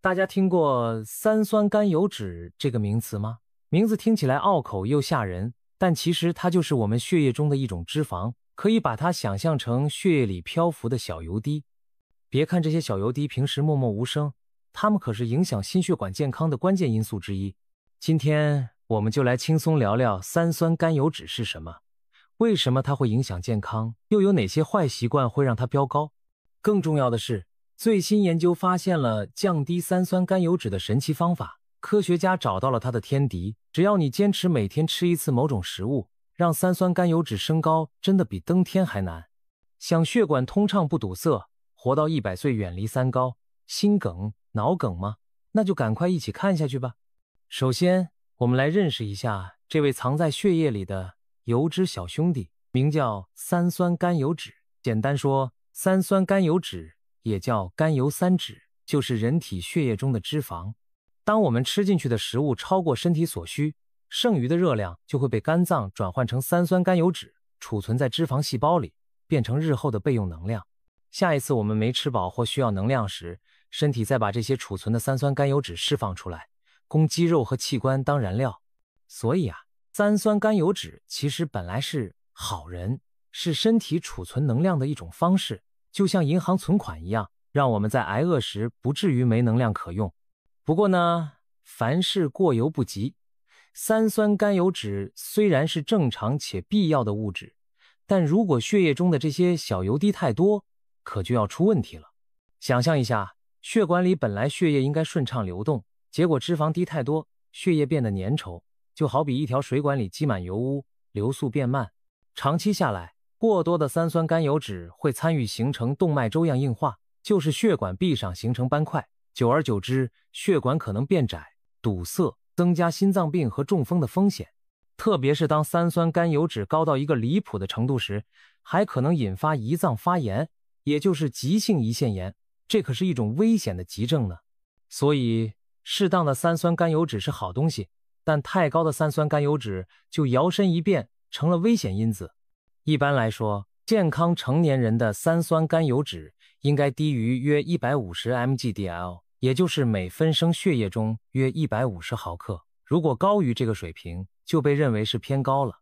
大家听过三酸甘油酯这个名词吗？名字听起来拗口又吓人，但其实它就是我们血液中的一种脂肪，可以把它想象成血液里漂浮的小油滴。别看这些小油滴平时默默无声，它们可是影响心血管健康的关键因素之一。今天我们就来轻松聊聊三酸甘油酯是什么，为什么它会影响健康，又有哪些坏习惯会让它飙高。更重要的是，最新研究发现了降低三酸甘油酯的神奇方法，科学家找到了它的天敌。只要你坚持每天吃一次某种食物，让三酸甘油酯升高真的比登天还难。想血管通畅不堵塞，活到100岁远离三高、心梗、脑梗吗？那就赶快一起看下去吧。首先，我们来认识一下这位藏在血液里的油脂小兄弟，名叫三酸甘油酯。简单说，三酸甘油酯也叫甘油三酯，就是人体血液中的脂肪。当我们吃进去的食物超过身体所需，剩余的热量就会被肝脏转换成三酸甘油酯，储存在脂肪细胞里，变成日后的备用能量。下一次我们没吃饱或需要能量时，身体再把这些储存的三酸甘油酯释放出来，供肌肉和器官当燃料。所以三酸甘油酯其实本来是好人，是身体储存能量的一种方式，就像银行存款一样，让我们在挨饿时不至于没能量可用。不过呢，凡事过犹不及，三酸甘油酯虽然是正常且必要的物质，但如果血液中的这些小油滴太多，可就要出问题了。想象一下，血管里本来血液应该顺畅流动，结果脂肪滴太多，血液变得粘稠，就好比一条水管里积满油污，流速变慢。长期下来，过多的三酸甘油酯会参与形成动脉粥样硬化，就是血管壁上形成斑块，久而久之，血管可能变窄、堵塞，增加心脏病和中风的风险。特别是当三酸甘油酯高到一个离谱的程度时，还可能引发胰脏发炎，也就是急性胰腺炎，这可是一种危险的急症呢。所以，适当的三酸甘油酯是好东西，但太高的三酸甘油酯就摇身一变成了危险因子。一般来说，健康成年人的三酸甘油酯应该低于约150 mg/dl， 也就是每分升血液中约150毫克。如果高于这个水平，就被认为是偏高了。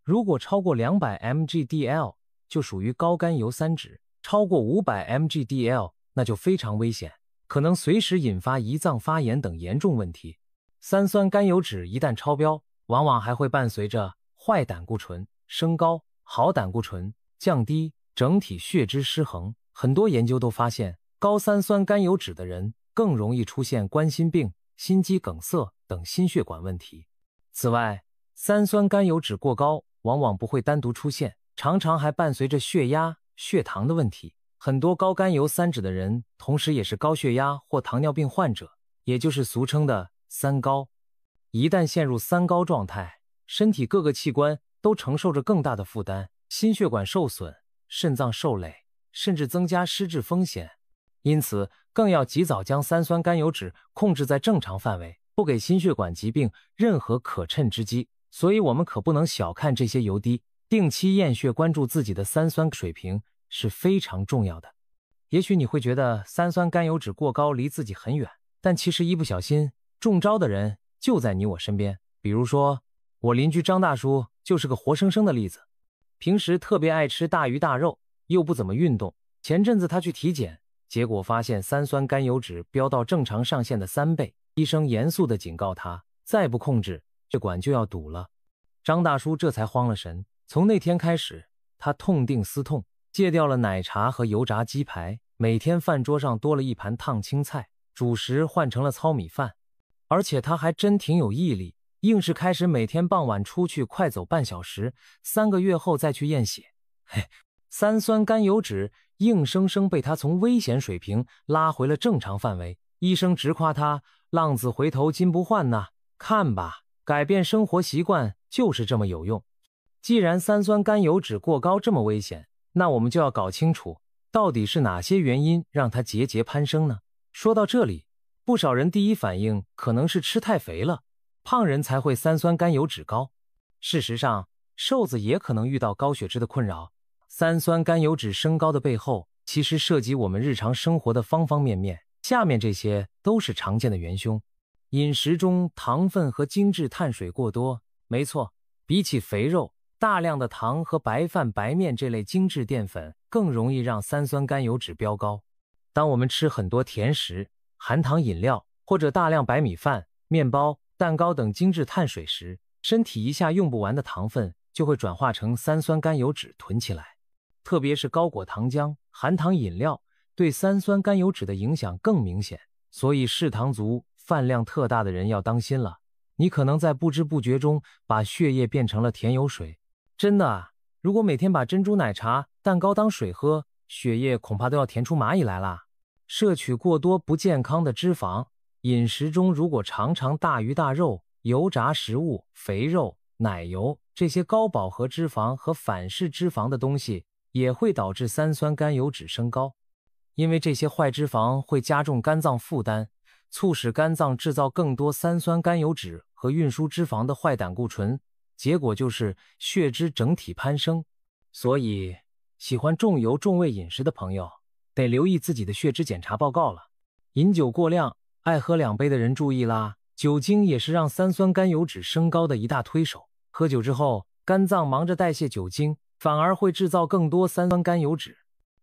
如果超过200 mg/dl， 就属于高甘油三酯，超过500 mg/dl， 那就非常危险，可能随时引发胰脏发炎等严重问题。三酸甘油酯一旦超标，往往还会伴随着坏胆固醇升高、好胆固醇降低，整体血脂失衡。很多研究都发现，高三酸甘油酯的人更容易出现冠心病、心肌梗塞等心血管问题。此外，三酸甘油酯过高往往不会单独出现，常常还伴随着血压、血糖的问题。很多高甘油三酯的人同时也是高血压或糖尿病患者，也就是俗称的三高。一旦陷入三高状态，身体各个器官都承受着更大的负担，心血管受损，肾脏受累，甚至增加失智风险。因此，更要及早将三酸甘油酯控制在正常范围，不给心血管疾病任何可乘之机。所以我们可不能小看这些油滴，定期验血关注自己的三酸水平是非常重要的。也许你会觉得三酸甘油酯过高离自己很远，但其实一不小心中招的人就在你我身边。比如说，我邻居张大叔就是个活生生的例子。平时特别爱吃大鱼大肉，又不怎么运动。前阵子他去体检，结果发现三酸甘油酯飙到正常上限的3倍，医生严肃地警告他，再不控制，血管就要堵了。张大叔这才慌了神，从那天开始，他痛定思痛，戒掉了奶茶和油炸鸡排，每天饭桌上多了一盘烫青菜，主食换成了糙米饭。而且他还真挺有毅力，硬是开始每天傍晚出去快走半小时，3个月后再去验血。三酸甘油酯硬生生被他从危险水平拉回了正常范围，医生直夸他浪子回头金不换呐，看吧，改变生活习惯就是这么有用。既然三酸甘油酯过高这么危险，那我们就要搞清楚到底是哪些原因让它节节攀升呢？说到这里，不少人第一反应可能是吃太肥了，胖人才会三酸甘油酯高。事实上，瘦子也可能遇到高血脂的困扰。三酸甘油酯升高的背后，其实涉及我们日常生活的方方面面，下面这些都是常见的元凶。饮食中糖分和精致碳水过多，没错，比起肥肉，大量的糖和白饭、白面这类精致淀粉更容易让三酸甘油酯飙高。当我们吃很多甜食、含糖饮料或者大量白米饭、面包、蛋糕等精致碳水时，身体一下用不完的糖分就会转化成三酸甘油酯囤起来。特别是高果糖浆、含糖饮料对三酸甘油酯的影响更明显，所以嗜糖族、饭量特大的人要当心了。你可能在不知不觉中把血液变成了甜油水。真的啊，如果每天把珍珠奶茶、蛋糕当水喝，血液恐怕都要甜出蚂蚁来啦。摄取过多不健康的脂肪，饮食中如果常常大鱼大肉、油炸食物、肥肉、奶油这些高饱和脂肪和反式脂肪的东西，也会导致三酸甘油酯升高。因为这些坏脂肪会加重肝脏负担，促使肝脏制造更多三酸甘油酯和运输脂肪的坏胆固醇，结果就是血脂整体攀升。所以，喜欢重油重味饮食的朋友，得留意自己的血脂检查报告了。饮酒过量，爱喝2杯的人注意啦，酒精也是让三酸甘油酯升高的一大推手。喝酒之后，肝脏忙着代谢酒精，反而会制造更多三酸甘油酯。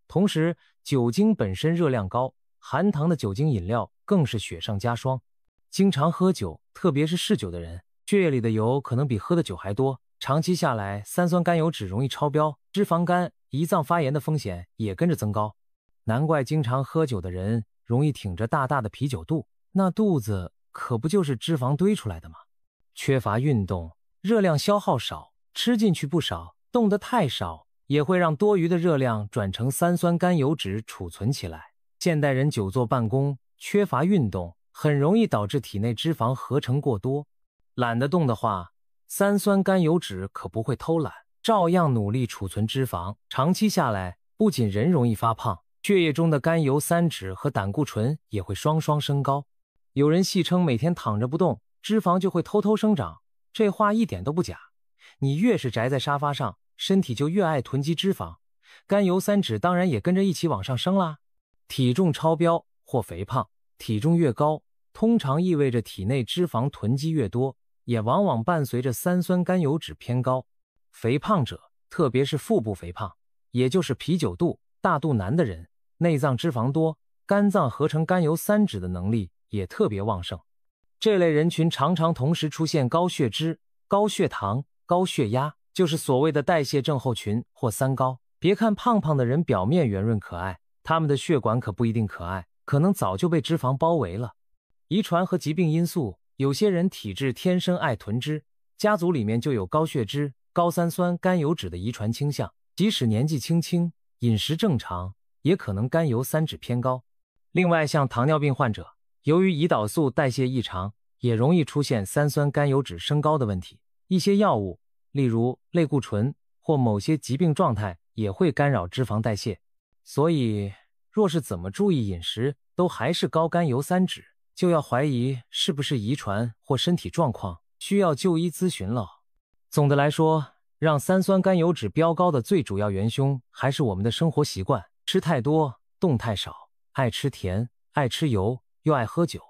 同时，酒精本身热量高，含糖的酒精饮料更是雪上加霜。经常喝酒，特别是嗜酒的人，血液里的油可能比喝的酒还多，长期下来，三酸甘油酯容易超标，脂肪肝、胰脏发炎的风险也跟着增高。难怪经常喝酒的人容易挺着大大的啤酒肚，那肚子可不就是脂肪堆出来的吗？缺乏运动，热量消耗少，吃进去不少，动得太少，也会让多余的热量转成三酸甘油酯储存起来。现代人久坐办公，缺乏运动，很容易导致体内脂肪合成过多。懒得动的话，三酸甘油酯可不会偷懒，照样努力储存脂肪。长期下来，不仅人容易发胖，血液中的甘油三酯和胆固醇也会双双升高。有人戏称每天躺着不动，脂肪就会偷偷生长，这话一点都不假。你越是宅在沙发上，身体就越爱囤积脂肪，甘油三酯当然也跟着一起往上升啦。体重超标或肥胖，体重越高，通常意味着体内脂肪囤积越多，也往往伴随着三酸甘油酯偏高。肥胖者，特别是腹部肥胖，也就是啤酒肚、大肚腩的人，内脏脂肪多，肝脏合成甘油三酯的能力也特别旺盛。这类人群常常同时出现高血脂、高血糖、高血压，就是所谓的代谢症候群或三高。别看胖胖的人表面圆润可爱，他们的血管可不一定可爱，可能早就被脂肪包围了。遗传和疾病因素，有些人体质天生爱囤脂，家族里面就有高血脂、高三酸甘油酯的遗传倾向，即使年纪轻轻，饮食正常，也可能甘油三酯偏高。另外，像糖尿病患者，由于胰岛素代谢异常，也容易出现三酸甘油酯升高的问题。一些药物，例如类固醇或某些疾病状态，也会干扰脂肪代谢。所以，若是怎么注意饮食，都还是高甘油三酯，就要怀疑是不是遗传或身体状况，需要就医咨询了。总的来说，让三酸甘油酯飙高的最主要元凶还是我们的生活习惯，吃太多，动太少，爱吃甜，爱吃油，又爱喝酒，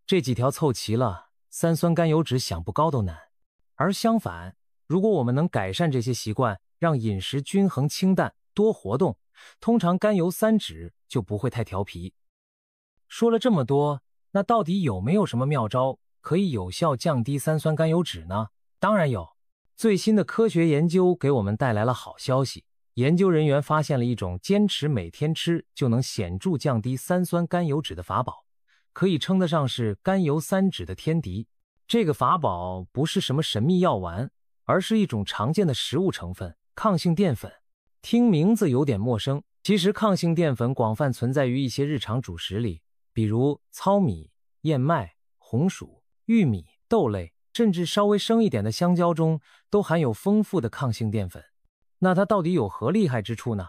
这几条凑齐了，三酸甘油酯想不高都难。而相反，如果我们能改善这些习惯，让饮食均衡清淡，多活动，通常甘油三酯就不会太调皮。说了这么多，那到底有没有什么妙招可以有效降低三酸甘油酯呢？当然有。最新的科学研究给我们带来了好消息，研究人员发现了一种坚持每天吃就能显著降低三酸甘油酯的法宝，可以称得上是甘油三酯的天敌。这个法宝不是什么神秘药丸，而是一种常见的食物成分——抗性淀粉。听名字有点陌生，其实抗性淀粉广泛存在于一些日常主食里，比如糙米、燕麦、红薯、玉米、豆类，甚至稍微生一点的香蕉中都含有丰富的抗性淀粉。那它到底有何厉害之处呢？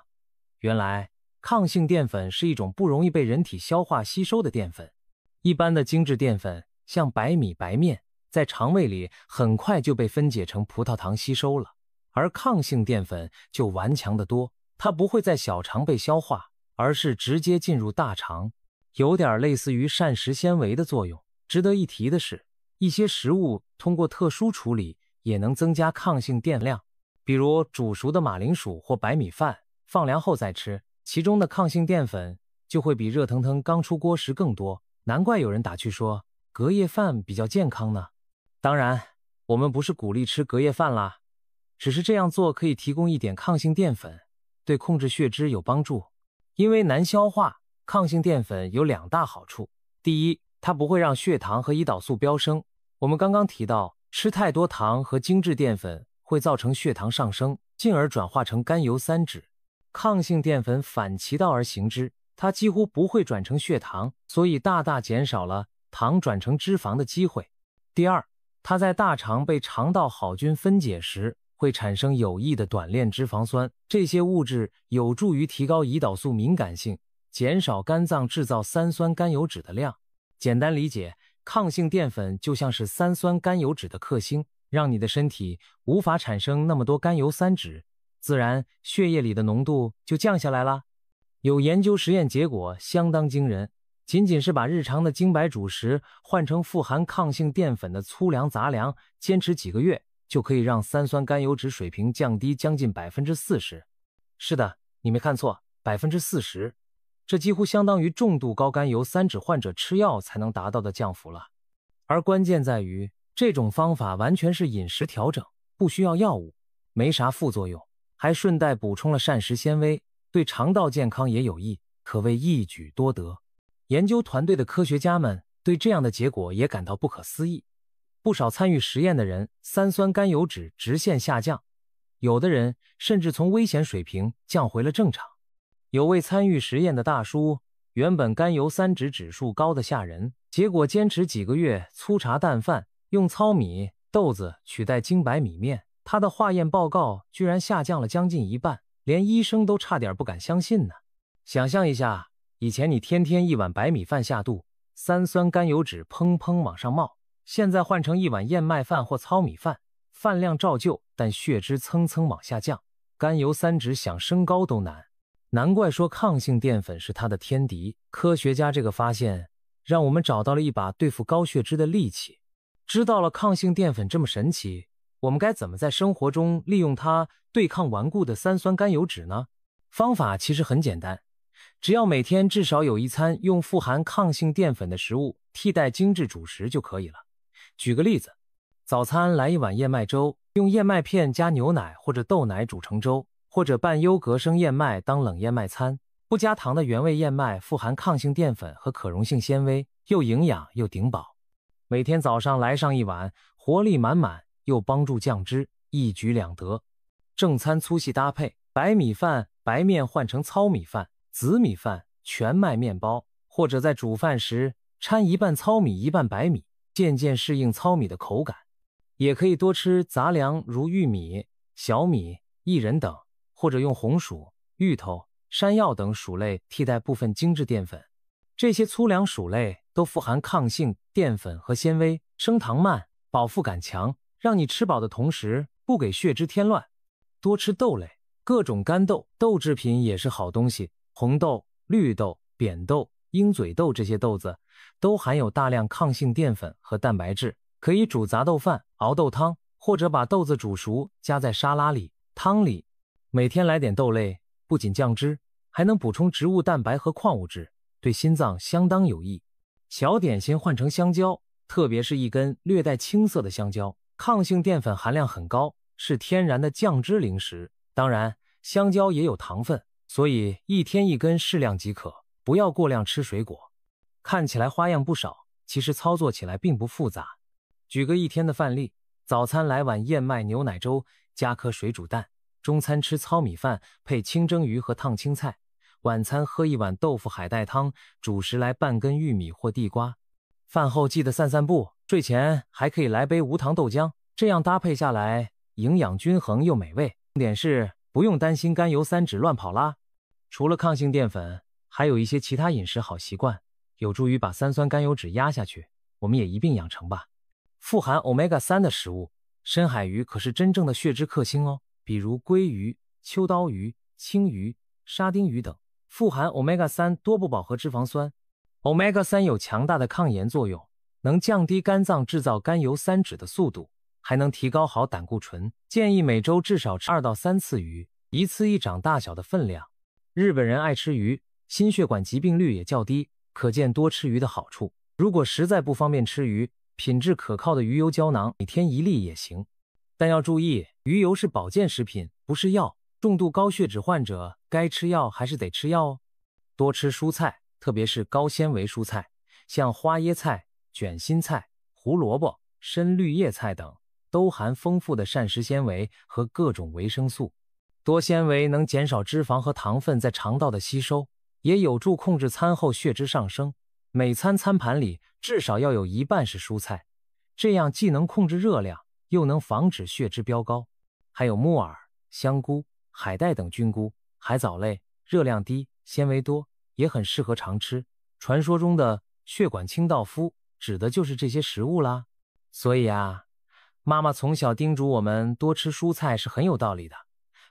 原来，抗性淀粉是一种不容易被人体消化吸收的淀粉。一般的精致淀粉，像白米、白面，在肠胃里很快就被分解成葡萄糖吸收了，而抗性淀粉就顽强得多，它不会在小肠被消化，而是直接进入大肠。有点类似于膳食纤维的作用。值得一提的是，一些食物通过特殊处理也能增加抗性淀量，比如煮熟的马铃薯或白米饭，放凉后再吃，其中的抗性淀粉就会比热腾腾刚出锅时更多。难怪有人打趣说隔夜饭比较健康呢。当然，我们不是鼓励吃隔夜饭啦，只是这样做可以提供一点抗性淀粉，对控制血脂有帮助。因为难消化，抗性淀粉有2大好处。第一，它不会让血糖和胰岛素飙升。我们刚刚提到，吃太多糖和精致淀粉会造成血糖上升，进而转化成甘油三酯。抗性淀粉反其道而行之，它几乎不会转成血糖，所以大大减少了糖转成脂肪的机会。第二，它在大肠被肠道好菌分解时，会产生有益的短链脂肪酸，这些物质有助于提高胰岛素敏感性，减少肝脏制造三酸甘油酯的量。简单理解，抗性淀粉就像是三酸甘油酯的克星，让你的身体无法产生那么多甘油三酯，自然血液里的浓度就降下来了。有研究实验结果相当惊人，仅仅是把日常的精白主食换成富含抗性淀粉的粗粮杂粮，坚持几个月，就可以让三酸甘油酯水平降低将近 40%。 是的，你没看错， 40%， 这几乎相当于重度高甘油三酯患者吃药才能达到的降幅了。而关键在于，这种方法完全是饮食调整，不需要药物，没啥副作用，还顺带补充了膳食纤维，对肠道健康也有益，可谓一举多得。研究团队的科学家们对这样的结果也感到不可思议。不少参与实验的人三酸甘油酯直线下降，有的人甚至从危险水平降回了正常。有位参与实验的大叔，原本甘油三酯指数高的吓人，结果坚持几个月粗茶淡饭，用糙米、豆子取代精白米面，他的化验报告居然下降了将近一半，连医生都差点不敢相信呢。想象一下，以前你天天一碗白米饭下肚，三酸甘油酯砰砰往上冒，现在换成一碗燕麦饭或糙米饭，饭量照旧，但血脂蹭蹭往下降，甘油三酯想升高都难。难怪说抗性淀粉是它的天敌，科学家这个发现让我们找到了一把对付高血脂的利器。知道了抗性淀粉这么神奇，我们该怎么在生活中利用它对抗顽固的三酸甘油酯呢？方法其实很简单，只要每天至少有一餐用富含抗性淀粉的食物替代精致主食就可以了。举个例子，早餐来一碗燕麦粥，用燕麦片加牛奶或者豆奶煮成粥，或者拌优格生燕麦当冷燕麦餐。不加糖的原味燕麦富含抗性淀粉和可溶性纤维，又营养又顶饱。每天早上来上一碗，活力满满，又帮助降脂，一举两得。正餐粗细搭配，白米饭、白面换成糙米饭、紫米饭、全麦面包，或者在煮饭时掺一半糙米一半白米，渐渐适应糙米的口感。也可以多吃杂粮如玉米、小米、薏仁等，或者用红薯、芋头、山药等薯类替代部分精致淀粉。这些粗粮薯类都富含抗性淀粉和纤维，升糖慢，饱腹感强，让你吃饱的同时不给血脂添乱。多吃豆类，各种干豆、豆制品也是好东西，红豆、绿豆、扁豆、鹰嘴豆这些豆子都含有大量抗性淀粉和蛋白质，可以煮杂豆饭、熬豆汤，或者把豆子煮熟加在沙拉里、汤里。每天来点豆类，不仅降脂，还能补充植物蛋白和矿物质，对心脏相当有益。小点心换成香蕉，特别是一根略带青色的香蕉，抗性淀粉含量很高，是天然的降脂零食。当然，香蕉也有糖分，所以一天一根适量即可，不要过量吃水果。看起来花样不少，其实操作起来并不复杂。举个一天的范例，早餐来碗燕麦牛奶粥，加颗水煮蛋；中餐吃糙米饭配清蒸鱼和烫青菜；晚餐喝一碗豆腐海带汤，主食来半根玉米或地瓜。饭后记得散散步，睡前还可以来杯无糖豆浆，这样搭配下来，营养均衡又美味。重点是不用担心甘油三酯乱跑啦。除了抗性淀粉，还有一些其他饮食好习惯，有助于把三酸甘油酯压下去，我们也一并养成吧。富含 Omega-3 的食物，深海鱼可是真正的血脂克星哦，比如鲑鱼、秋刀鱼、青鱼、沙丁鱼等，富含 Omega-3 多不饱和脂肪酸。Omega-3有强大的抗炎作用，能降低肝脏制造甘油三酯的速度，还能提高好胆固醇。建议每周至少吃2到3次鱼，一次1掌大小的分量。日本人爱吃鱼，心血管疾病率也较低，可见多吃鱼的好处。如果实在不方便吃鱼，品质可靠的鱼油胶囊每天1粒也行。但要注意，鱼油是保健食品，不是药。重度高血脂患者该吃药还是得吃药哦。多吃蔬菜，特别是高纤维蔬菜，像花椰菜、卷心菜、胡萝卜、深绿叶菜等，都含丰富的膳食纤维和各种维生素。多纤维能减少脂肪和糖分在肠道的吸收，也有助控制餐后血脂上升。每餐餐盘里至少要有一半是蔬菜，这样既能控制热量，又能防止血脂飙高。还有木耳、香菇、海带等菌菇，海藻类热量低，纤维多，也很适合常吃。传说中的血管清道夫指的就是这些食物啦。所以啊，妈妈从小叮嘱我们多吃蔬菜是很有道理的，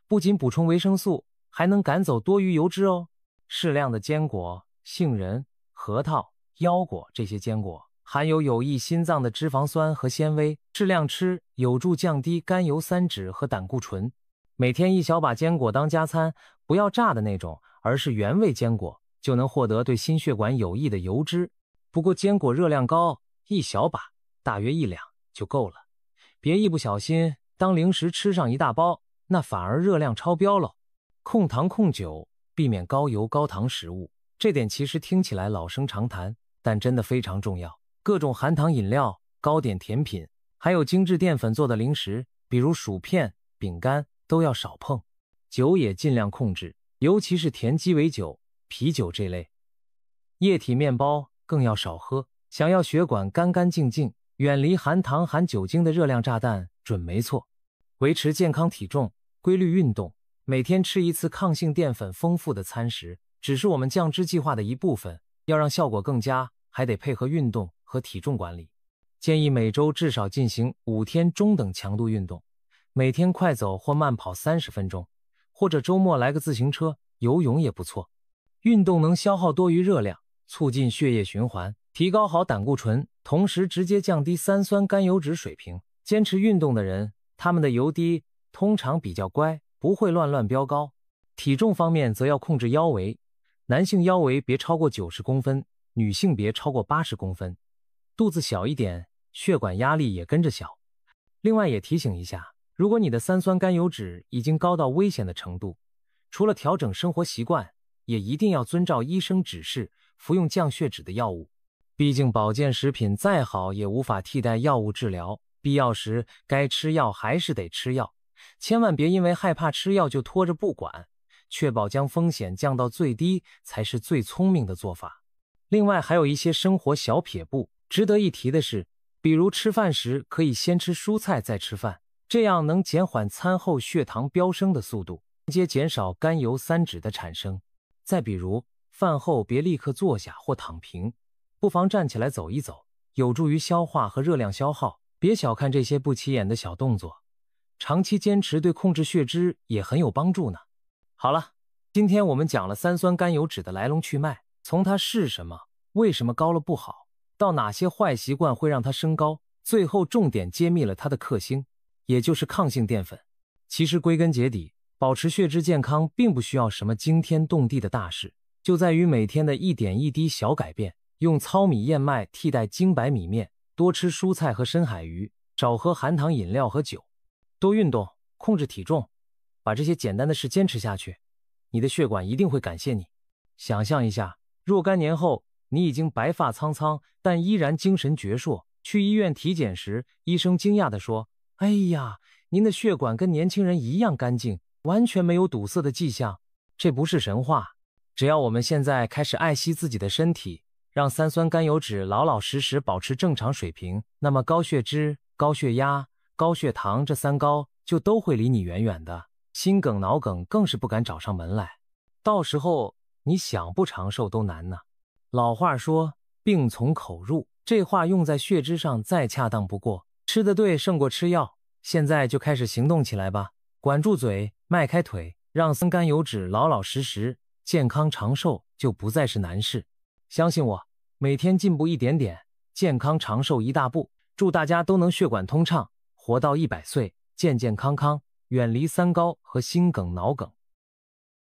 不仅补充维生素，还能赶走多余油脂哦。适量的坚果，杏仁、核桃、腰果这些坚果含有益心脏的脂肪酸和纤维，适量吃有助降低甘油三酯和胆固醇。每天一小把坚果当加餐，不要炸的那种，而是原味坚果，就能获得对心血管有益的油脂。不过坚果热量高，一小把大约1两就够了，别一不小心当零食吃上一大包，那反而热量超标了。控糖控酒，避免高油高糖食物，这点其实听起来老生常谈，但真的非常重要。各种含糖饮料、糕点甜品，还有精致淀粉做的零食，比如薯片、饼干，都要少碰。酒也尽量控制，尤其是甜鸡尾酒、啤酒这类。液体面包更要少喝，想要血管干干净净，远离含糖含酒精的热量炸弹准没错。维持健康体重，规律运动，每天吃1次抗性淀粉丰富的餐食，只是我们降脂计划的一部分，要让效果更佳，还得配合运动和体重管理。建议每周至少进行5天中等强度运动，每天快走或慢跑30分钟，或者周末来个自行车，游泳也不错。运动能消耗多余热量，促进血液循环，提高好胆固醇，同时直接降低三酸甘油酯水平。坚持运动的人，他们的油低通常比较乖，不会乱飙高。体重方面则要控制腰围，男性腰围别超过90公分，女性别超过80公分。肚子小一点，血管压力也跟着小。另外也提醒一下，如果你的三酸甘油酯已经高到危险的程度，除了调整生活习惯，也一定要遵照医生指示服用降血脂的药物。毕竟保健食品再好也无法替代药物治疗，必要时该吃药还是得吃药，千万别因为害怕吃药就拖着不管，确保将风险降到最低才是最聪明的做法。另外还有一些生活小撇步，值得一提的是，比如吃饭时可以先吃蔬菜再吃饭，这样能减缓餐后血糖飙升的速度，间接减少甘油三酯的产生。再比如，饭后别立刻坐下或躺平，不妨站起来走一走，有助于消化和热量消耗。别小看这些不起眼的小动作，长期坚持对控制血脂也很有帮助呢。好了，今天我们讲了三酸甘油酯的来龙去脉，从它是什么，为什么高了不好，到哪些坏习惯会让它升高，最后重点揭秘了它的克星，也就是抗性淀粉。其实归根结底，保持血脂健康并不需要什么惊天动地的大事，就在于每天的一点一滴小改变，用糙米燕麦替代精白米面，多吃蔬菜和深海鱼，少喝含糖饮料和酒，多运动，控制体重，把这些简单的事坚持下去，你的血管一定会感谢你。想象一下，若干年后，你已经白发苍苍，但依然精神矍铄，去医院体检时，医生惊讶地说：“哎呀，您的血管跟年轻人一样干净，完全没有堵塞的迹象。”这不是神话，只要我们现在开始爱惜自己的身体，让三酸甘油酯老老实实保持正常水平，那么高血脂、高血压、高血糖这3高就都会离你远远的，心梗脑梗更是不敢找上门来，到时候你想不长寿都难呢。老话说病从口入，这话用在血脂上再恰当不过，吃得对胜过吃药，现在就开始行动起来吧，管住嘴，迈开腿，让三甘油酯老老实实，健康长寿就不再是难事。相信我，每天进步一点点，健康长寿一大步。祝大家都能血管通畅，活到100岁，健健康康，远离三高和心梗、脑梗。